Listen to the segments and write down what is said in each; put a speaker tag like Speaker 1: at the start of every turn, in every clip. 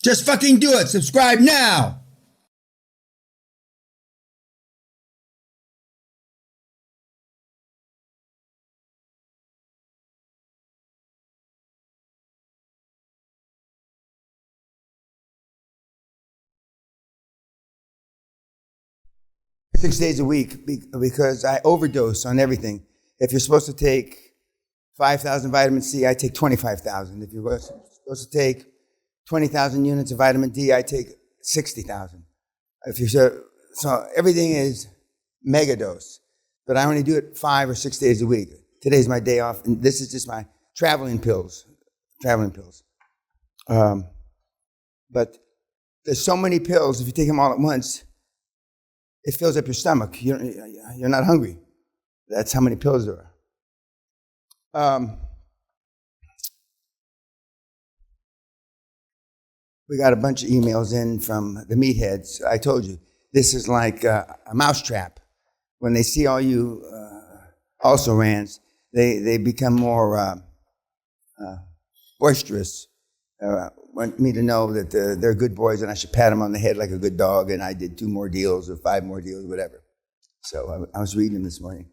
Speaker 1: Just fucking do it. Subscribe now. Six days a week because I overdose on everything. If you're supposed to take 5,000 vitamin C, I take 25,000. If you're supposed to take 20,000 units of vitamin D, I take 60,000. So everything is mega dose, but I only do it 5 or 6 days a week. Today's my day off, and this is just my traveling pills. But there's so many pills, if you take them all at once, it fills up your stomach. You're not hungry. That's how many pills there are. We got a bunch of emails in from the Meatheads. I told you, this is like a mousetrap. When they see all you also-rans, they become more boisterous. Want me to know that they're good boys and I should pat them on the head like a good dog, and I did 2 more deals or 5 more deals, whatever. So I was reading them this morning.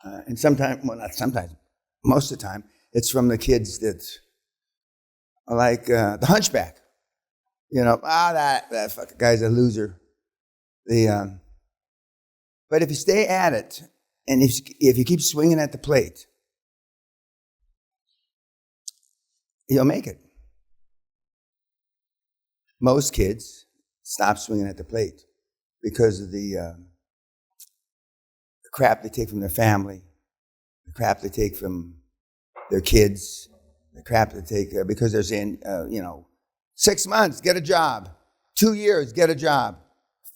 Speaker 1: And sometimes, well, not sometimes, most of the time, it's from the kids that are like the hunchback. You know, that fucking guy's a loser. But if you stay at it, and if you keep swinging at the plate, you'll make it. Most kids stop swinging at the plate because of the crap they take from their family, the crap they take from their kids, the crap they take because they're saying, 6 months, get a job. 2 years, get a job.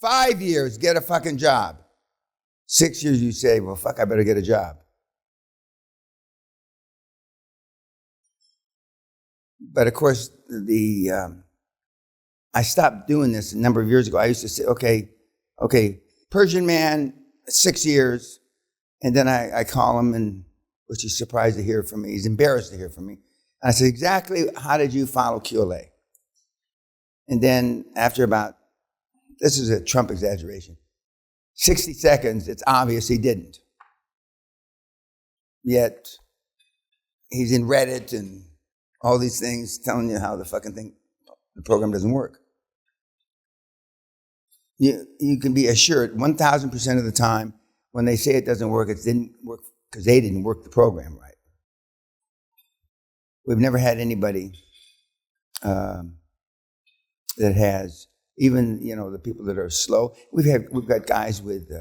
Speaker 1: 5 years, get a fucking job. 6 years, you say, well, fuck, I better get a job. But of course, I stopped doing this a number of years ago. I used to say, okay, Persian man, 6 years. And then I call him, and which he's surprised to hear from me. He's embarrassed to hear from me. And I said, exactly how did you follow QLA? And then after this is a Trump exaggeration, 60 seconds, it's obvious he didn't. Yet he's in Reddit and all these things telling you how the program doesn't work. You can be assured 1,000% of the time when they say it doesn't work, it didn't work because they didn't work the program right. We've never had anybody that has, even, the people that are slow. We've got guys with,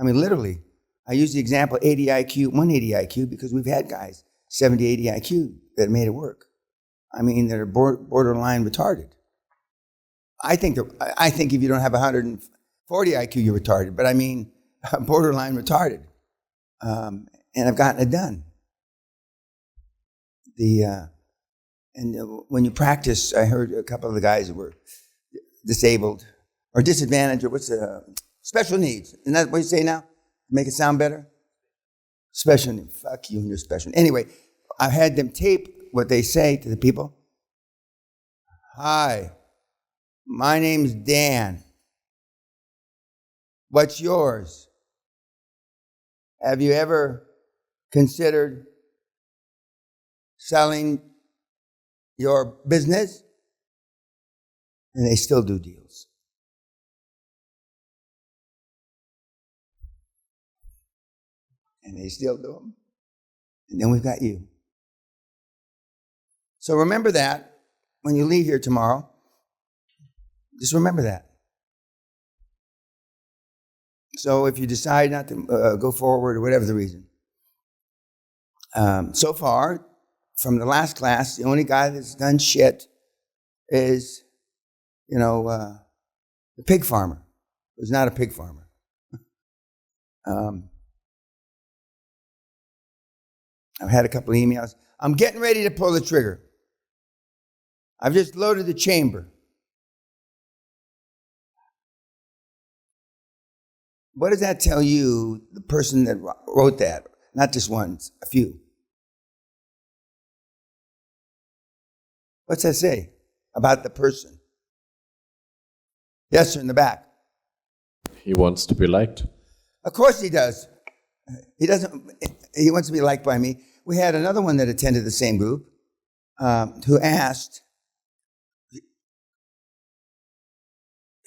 Speaker 1: literally, I use the example 80 IQ, 180 IQ, because we've had guys 70, 80 IQ that made it work. They're borderline retarded. I think if you don't have 140 IQ, you're retarded. But borderline retarded. And I've gotten it done. And when you practice, I heard a couple of the guys that were disabled or disadvantaged, or special needs. Isn't that what you say now? Make it sound better? Special needs. Fuck you and your special needs. Anyway, I had them tape what they say to the people. Hi, my name's Dan. What's yours? Have you ever considered selling your business? And they still do deals. And they still do them. And then we've got you. So remember that when you leave here tomorrow. Just remember that. So if you decide not to go forward or whatever the reason. So far, from the last class, the only guy that's done shit is, the pig farmer. Who's not a pig farmer. I've had a couple of emails. I'm getting ready to pull the trigger. I've just loaded the chamber. What does that tell you, the person that wrote that? Not just one, a few. What's that say? about the person. Yes, sir, in the back.
Speaker 2: He wants to be liked.
Speaker 1: Of course he does. He wants to be liked by me. We had another one that attended the same group who asked,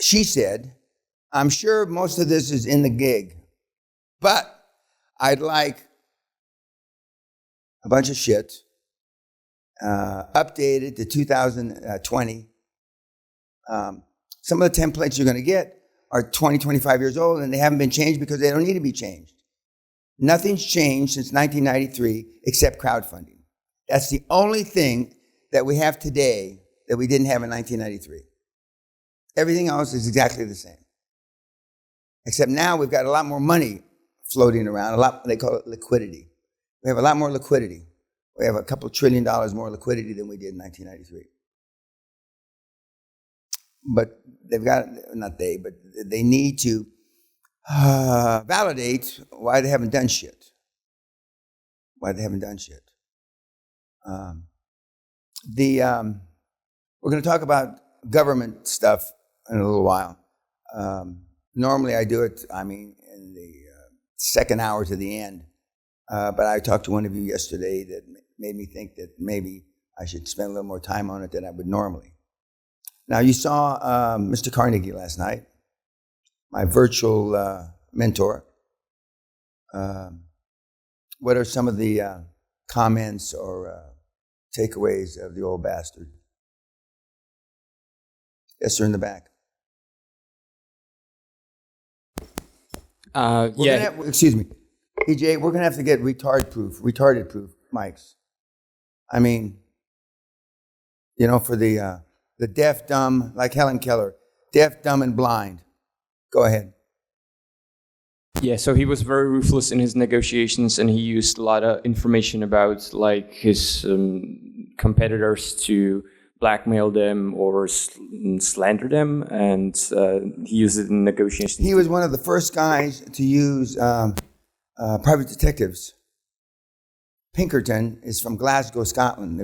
Speaker 1: she said, I'm sure most of this is in the gig, but I'd like a bunch of shit updated to 2020. Some of the templates you're going to get are 20, 25 years old, and they haven't been changed because they don't need to be changed. Nothing's changed since 1993 except crowdfunding. That's the only thing that we have today that we didn't have in 1993. Everything else is exactly the same. Except now we've got a lot more money floating around, they call it liquidity. We have a lot more liquidity. We have a couple $1 trillion more liquidity than we did in 1993. But they need to validate why they haven't done shit. We're going to talk about government stuff in a little while. Normally I do it, in the second hour to the end. But I talked to one of you yesterday that made me think that maybe I should spend a little more time on it than I would normally. Now, you saw Mr. Carnegie last night, my virtual mentor. What are some of the comments or takeaways of the old bastard? Yes, sir, in the back. Excuse me. EJ, we're going to have to get retarded proof mics. For the deaf, dumb, like Helen Keller, deaf, dumb, and blind. Go ahead.
Speaker 3: Yeah, so he was very ruthless in his negotiations, and he used a lot of information about his competitors to blackmail them or slander them, and he used it in negotiations.
Speaker 1: He was one of the first guys to use private detectives. Pinkerton is from Glasgow, Scotland.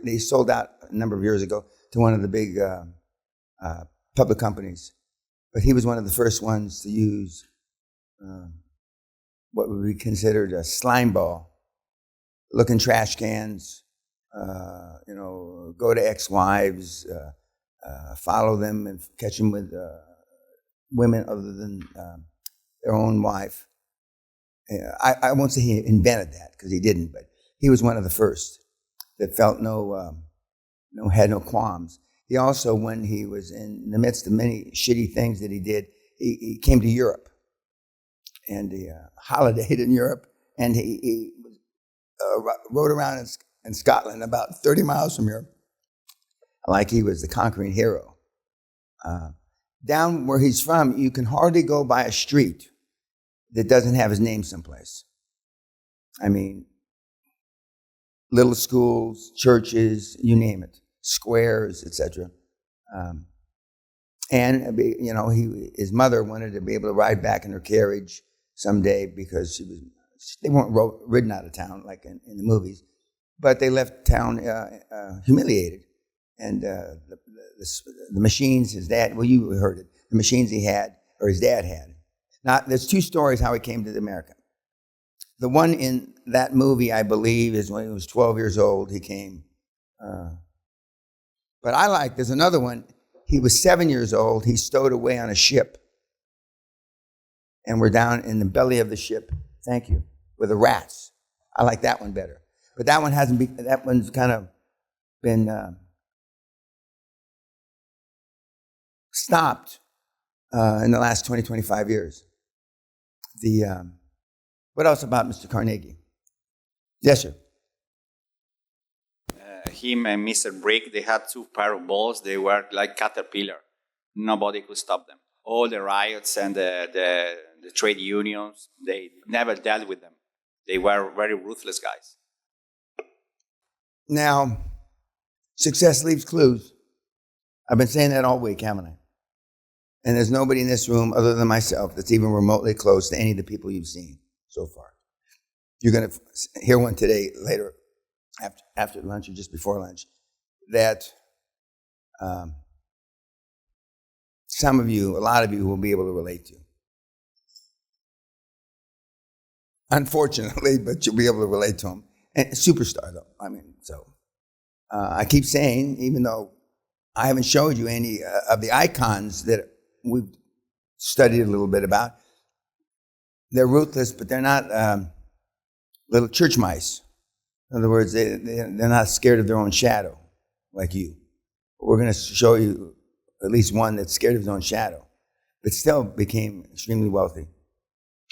Speaker 1: They sold out a number of years ago to one of the big public companies. But he was one of the first ones to use what would be considered a slime ball. Look in trash cans, go to ex-wives, follow them and catch them with women other than their own wife. I won't say he invented that because he didn't, but he was one of the first that felt had no qualms. He also, when he was in the midst of many shitty things that he did, he came to Europe and he holidayed in Europe, and he rode around in Scotland about 30 miles from here, like he was the conquering hero. Down where he's from, you can hardly go by a street that doesn't have his name someplace. Little schools, churches, you name it, squares, etc. His mother wanted to be able to ride back in her carriage someday because they weren't ridden out of town like in the movies, but they left town humiliated. And the machines his dad, you heard it, the machines he had, or his dad had. Now, there's two stories how he came to America. The one in that movie, I believe, is when he was 12 years old, he came. But there's another one. He was 7 years old. He stowed away on a ship. And we're down in the belly of the ship, thank you, with the rats. I like that one better. But that one's kind of been stopped in the last 20, 25 years. What else about Mr. Carnegie? Yes, sir.
Speaker 4: Him and Mr. Brick, they had two pair of balls. They were like caterpillar. Nobody could stop them. All the riots and the trade unions, they never dealt with them. They were very ruthless guys.
Speaker 1: Now, success leaves clues. I've been saying that all week, haven't I? And there's nobody in this room other than myself that's even remotely close to any of the people you've seen so far. You're going to hear one today, later, after lunch or just before lunch, that some of you, a lot of you will be able to relate to. Unfortunately, but you'll be able to relate to them. And superstar, though. I mean, so I keep saying, even though I haven't showed you any of the icons that we've studied a little bit about, they're ruthless, but they're not little church mice. In other words, they're not scared of their own shadow, like you. But we're going to show you at least one that's scared of his own shadow, but still became extremely wealthy.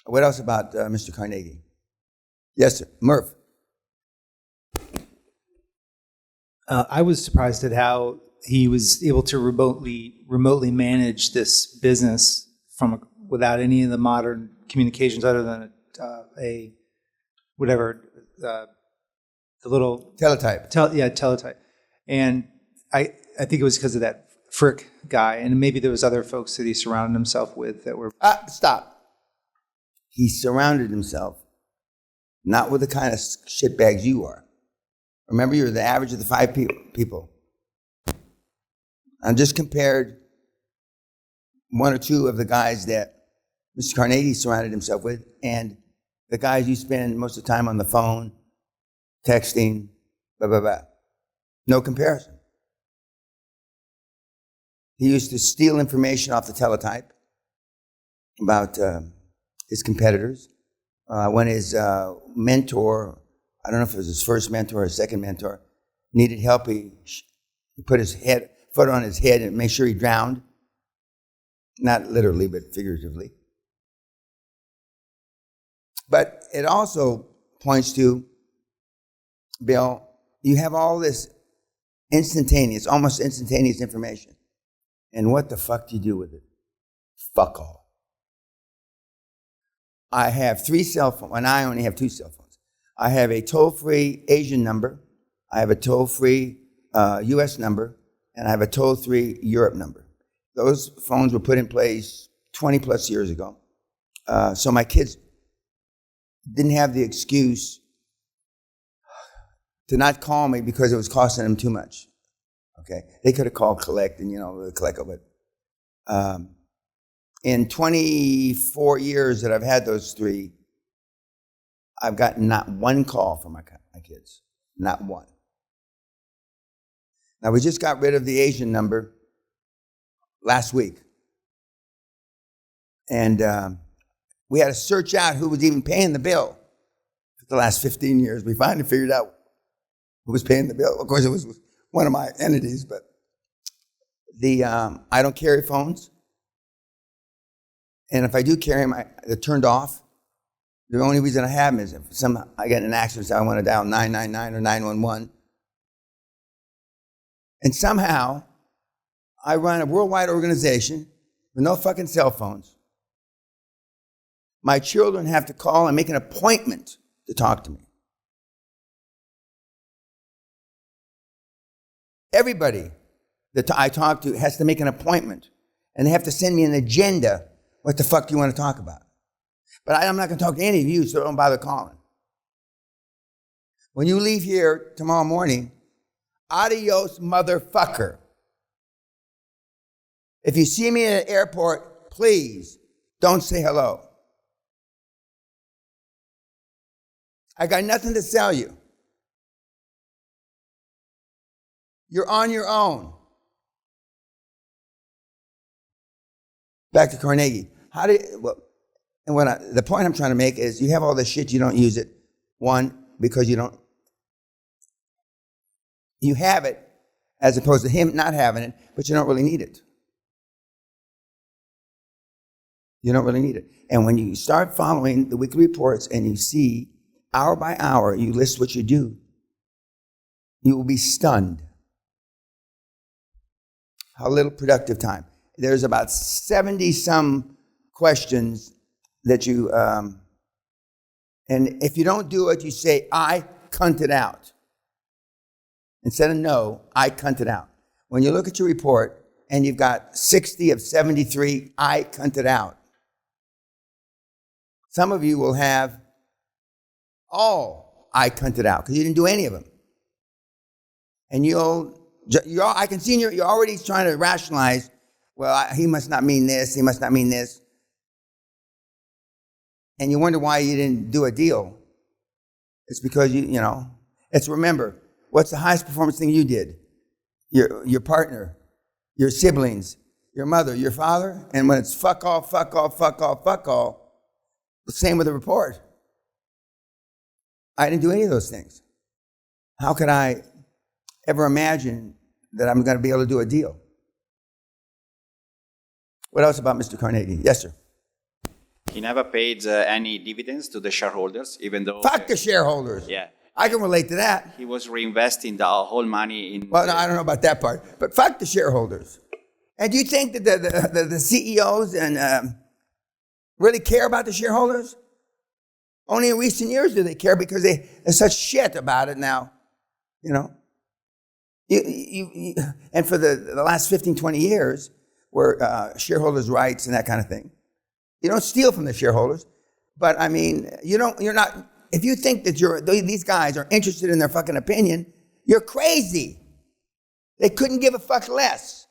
Speaker 1: What else about Mr. Carnegie? Yes, sir. Murph.
Speaker 5: I was surprised at how he was able to remotely manage this business without any of the modern communications, other than the little
Speaker 1: Teletype.
Speaker 5: teletype. And I think it was because of that Frick guy, and maybe there was other folks that he surrounded himself with that were.
Speaker 1: Stop. He surrounded himself not with the kind of shitbags you are. Remember, you're the average of the 5 people. I just compared 1 or 2 of the guys that Mr. Carnegie surrounded himself with and the guys you spend most of the time on the phone, texting, blah, blah, blah. No comparison. He used to steal information off the teletype about his competiters. When his mentor, I don't know if it was his first mentor or his second mentor, needed help, he put his foot on his head and made sure he drowned. Not literally, but figuratively. But it also points to, Bill, you have all this almost instantaneous information. And what the fuck do you do with it? Fuck all. I have 3 cell phones, and I only have 2 cell phones. I have a toll-free Asian number, I have a toll-free US number, and I have a toll-free Europe number. Those phones were put in place 20 plus years ago. So my kids didn't have the excuse to not call me because it was costing them too much. Okay, they could have called collect and collect, but in 24 years that I've had those 3, I've gotten not 1 call from my kids, not 1. Now we just got rid of the Asian number last week, and we had to search out who was even paying the bill for the last 15 years. We finally figured out who was paying the bill. Of course, it was one of my entities, but I don't carry phones. And if I do carry them, they're turned off. The only reason I have them is if I get in an accident, so I want to dial 999 or 911. And somehow, I run a worldwide organization with no fucking cell phones. My children have to call and make an appointment to talk to me. Everybody that I talk to has to make an appointment, and they have to send me an agenda. What the fuck do you want to talk about? But I'm not going to talk to any of you, so don't bother calling. When you leave here tomorrow morning, adios, motherfucker. If you see me at an airport, please don't say hello. I got nothing to sell you. You're on your own. Back to Carnegie. The point I'm trying to make is you have all this shit, you don't use it. 1, because you have it as opposed to him not having it, but you don't really need it. You don't really need it. And when you start following the weekly reports and you see hour by hour, you list what you do, you will be stunned. How little productive time. There's about 70 some questions that you, and if you don't do it, you say, I cunt it out. Instead of no, I cunt it out. When you look at your report and you've got 60 of 73, I cunt it out. Some of you will have all I cunt it out because you didn't do any of them. And you'll I can see you're already trying to rationalize, well, he must not mean this, he must not mean this. And you wonder why you didn't do a deal. It's because remember, what's the highest performance thing you did? Your partner, your siblings, your mother, your father, and when it's fuck all, the same with the report. I didn't do any of those things. How could I ever imagine that I'm going to be able to do a deal? What else about Mr. Carnegie? Yes, sir.
Speaker 4: He never paid any dividends to the shareholders, even though...
Speaker 1: Fuck the shareholders.
Speaker 4: Yeah.
Speaker 1: I can relate to that.
Speaker 4: He was reinvesting the whole money in...
Speaker 1: Well, no, I don't know about that part, but fuck the shareholders. And do you think that the CEOs and really care about the shareholders? Only in recent years do they care because there's such shit about it now, and for the last 15, 20 years, where shareholders' rights and that kind of thing, you don't steal from the shareholders, but I mean, you're not, if you think that these guys are interested in their fucking opinion, you're crazy. They couldn't give a fuck less.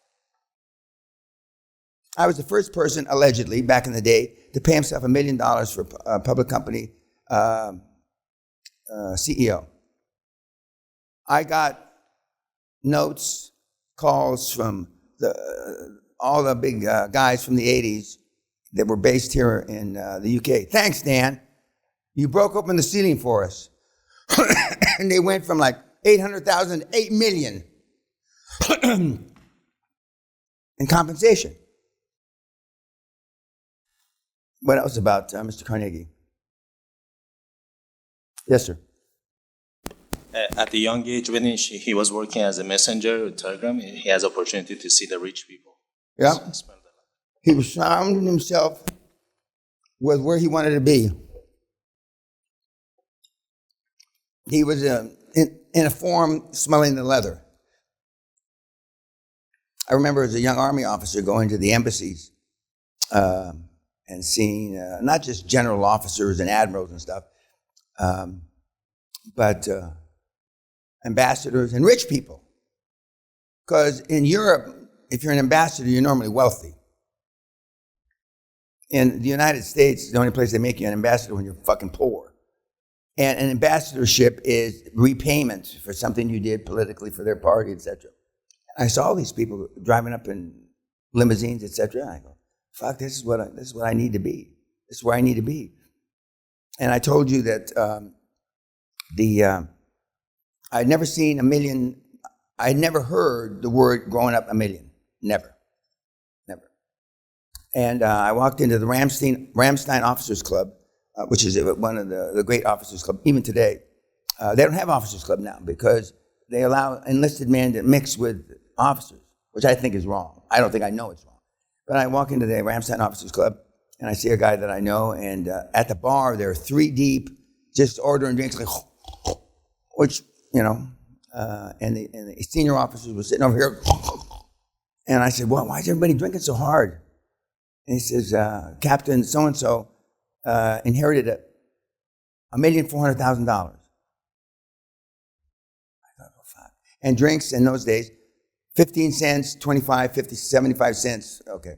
Speaker 1: I was the first person, allegedly, back in the day, to pay himself $1 million for a public company CEO. I got notes, calls from all the big guys from the 80s that were based here in the UK. Thanks, Dan. You broke open the ceiling for us. And they went from like 800,000 to 8 million in compensation. What else about Mr. Carnegie? Yes, sir.
Speaker 6: At the young age, when he was working as a messenger with Telegram, he has opportunity to see the rich people.
Speaker 1: Yeah. He was surrounding himself with where he wanted to be. He was in a form smelling the leather. I remember as a young army officer going to the embassies and seeing not just general officers and admirals and stuff, but ambassadors and rich people. Because in Europe, if you're an ambassador, you're normally wealthy. In the United States, the only place they make you an ambassador when you're fucking poor. And an ambassadorship is repayment for something you did politically for their party, etc. I saw all these people driving up in limousines, etc. I go, fuck, this is what I need to be. This is where I need to be. And I told you that I'd never seen a million. I'd never heard the word growing up a million. Never. And I walked into the Ramstein Officers Club, which is one of the great officers clubs, even today. They don't have officers club now because they allow enlisted men to mix with officers, which I think is wrong. I don't think I know it's wrong. But I walk into the Ramstein Officers Club, and I see a guy that I know, and at the bar, they're 3 deep, just ordering drinks, like, which, and the senior officers were sitting over here, and I said, well, why is everybody drinking so hard? And he says, Captain so-and-so inherited $1,400,000. I thought, oh, fuck. And drinks in those days, 15 cents, 25, 50, 75 cents. Okay.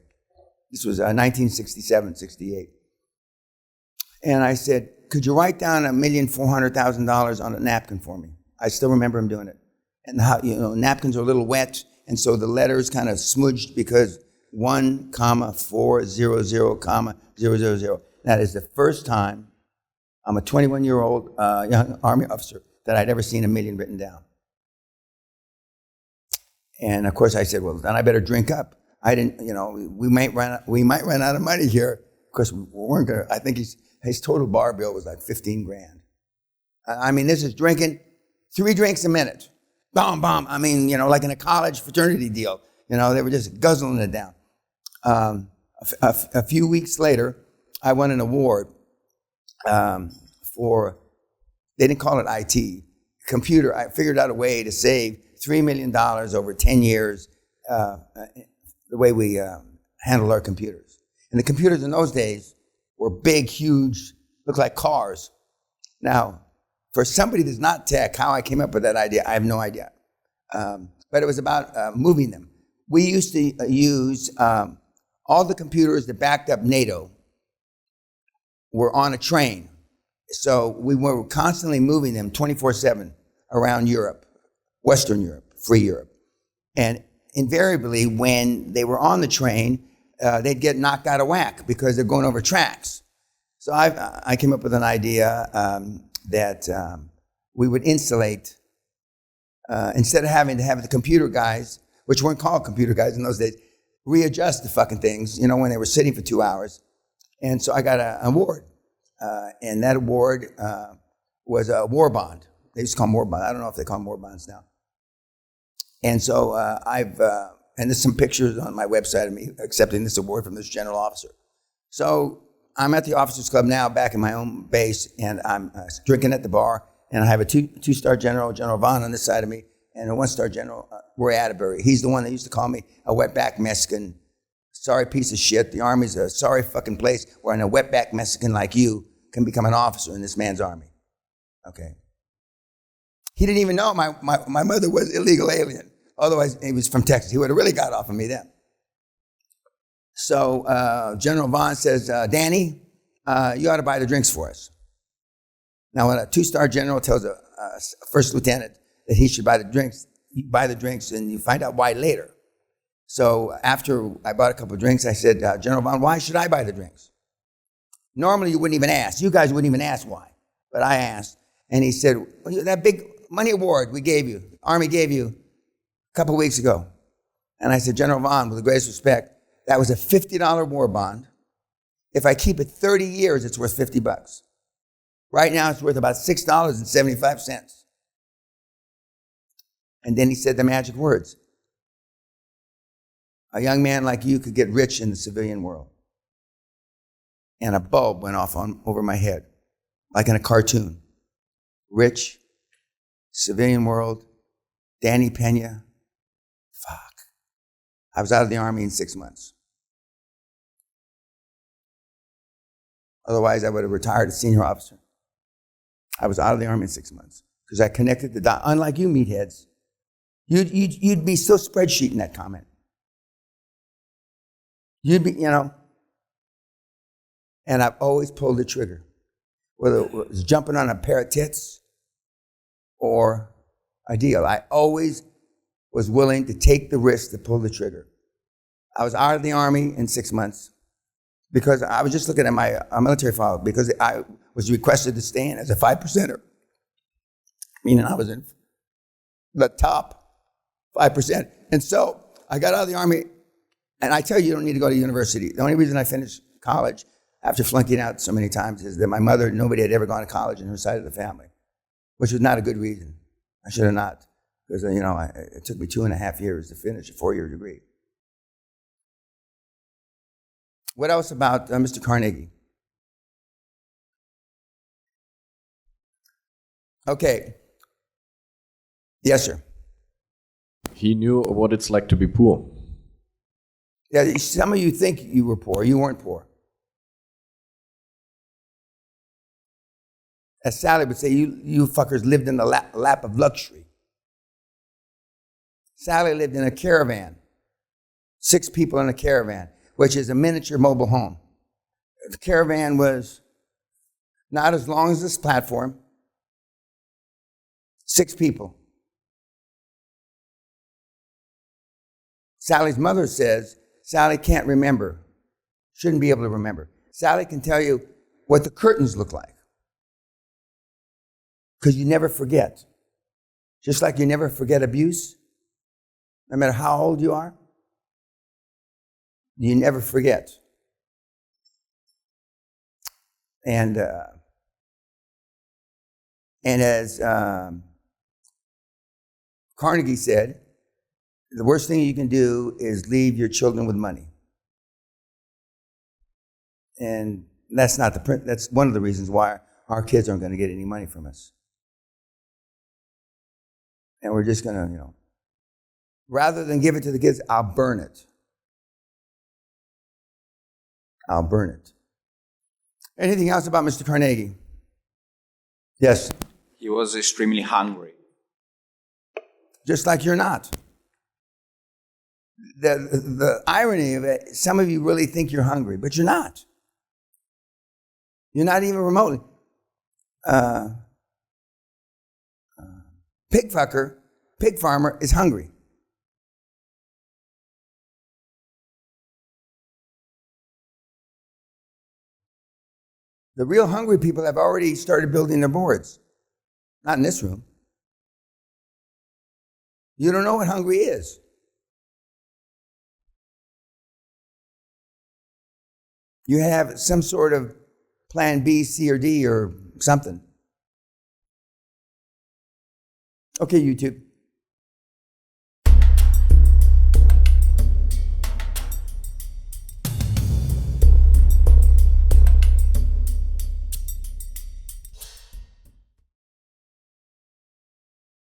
Speaker 1: This was 1967, 68. And I said, could you write down $1,400,000 on a napkin for me? I still remember him doing it. And how, napkins are a little wet, and so the letters kind of smudged because 1,400,000. That is the first time I'm a 21-year-old young Army officer that I'd ever seen a million written down. And of course I said, well, then I better drink up. I didn't, we might run out of money here. Of course, we weren't gonna. I think his total bar bill was like 15 grand. I mean, this is drinking 3 drinks a minute. Bomb. I mean, like in a college fraternity deal. They were just guzzling it down. A few weeks later, I won an award for, they didn't call it IT, computer. I figured out a way to save $3 million over 10 years, the way we handled our computers. And the computers in those days were big, huge, looked like cars. Now, for somebody that's not tech, how I came up with that idea, I have no idea. but it was about moving them. We used to use all the computers that backed up NATO were on a train. So we were constantly moving them 24/7 around Europe, Western Europe, free Europe. And invariably, when they were on the train, they'd get knocked out of whack because they're going over tracks. So I came up with an idea that we would insulate, instead of having to have the computer guys, which weren't called computer guys in those days, readjust the fucking things, when they were sitting for 2 hours. And so I got an award. And that award was a war bond. They used to call them war bonds. I don't know if they call them war bonds now. And so and there's some pictures on my website of me accepting this award from this general officer. So I'm at the Officers Club now, back in my own base, and I'm drinking at the bar, and I have a two-star general, General Vaughn, on this side of me, and a one-star general, Roy Atterbury. He's the one that used to call me a wetback Mexican, sorry piece of shit. The Army's a sorry fucking place where a wetback Mexican like you can become an officer in this man's Army. Okay. He didn't even know my mother was illegal alien. Otherwise, he was from Texas. He would have really got off of me then. So General Vaughn says, Danny, you ought to buy the drinks for us. Now, when a two-star general tells a first lieutenant that he should buy the drinks, you buy the drinks and you find out why later. So after I bought a couple of drinks, I said, General Vaughn, why should I buy the drinks? Normally, you wouldn't even ask. You guys wouldn't even ask why. But I asked. And he said, well, that big money award we gave you, the Army gave you a couple of weeks ago. And I said, General Vaughn, with the greatest respect, that was a $50 war bond. If I keep it 30 years, it's worth $50. Right now, it's worth about $6.75. And then he said the magic words. A young man like you could get rich in the civilian world. And a bulb went off over my head, like in a cartoon. Rich, civilian world, Danny Peña. Fuck. I was out of the Army in 6 months. Otherwise, I would have retired as senior officer. I was out of the Army in 6 months because I connected the dots. Unlike you, meatheads, you'd be still spreadsheeting that comment. You'd be, and I've always pulled the trigger, whether it was jumping on a pair of tits or a deal. I always was willing to take the risk to pull the trigger. I was out of the Army in 6 months because I was just looking at my military file because I was requested to stay in as a 5%er, meaning I was in the top 5%. And so I got out of the Army, and I tell you, you don't need to go to university. The only reason I finished college after flunking out so many times is that my mother, nobody had ever gone to college in her side of the family, which was not a good reason. I should have not, because, it took me 2.5 years to finish a 4-year degree. What else about Mr. Carnegie? Okay. Yes, sir.
Speaker 2: He knew what it's like to be poor.
Speaker 1: Yeah, some of you think you were poor. You weren't poor. As Sally would say, you fuckers lived in the lap of luxury. Sally lived in a caravan. 6 people in a caravan, which is a miniature mobile home. The caravan was not as long as this platform. 6 people. Sally's mother says Sally can't remember, shouldn't be able to remember. Sally can tell you what the curtains look like, because you never forget. Just like you never forget abuse, no matter how old you are, you never forget. And as Carnegie said, the worst thing you can do is leave your children with money. And that's not that's one of the reasons why our kids aren't going to get any money from us. And we're just going to, rather than give it to the kids, I'll burn it. I'll burn it. Anything else about Mr. Carnegie? Yes.
Speaker 4: He was extremely hungry.
Speaker 1: Just like you're not. the irony of it, some of you really think you're hungry, but you're not. You're not even remotely. Pig farmer is hungry. The real hungry people have already started building their boards. Not in this room. You don't know what hungry is. You have some sort of plan B, C, or D, or something. Okay, YouTube.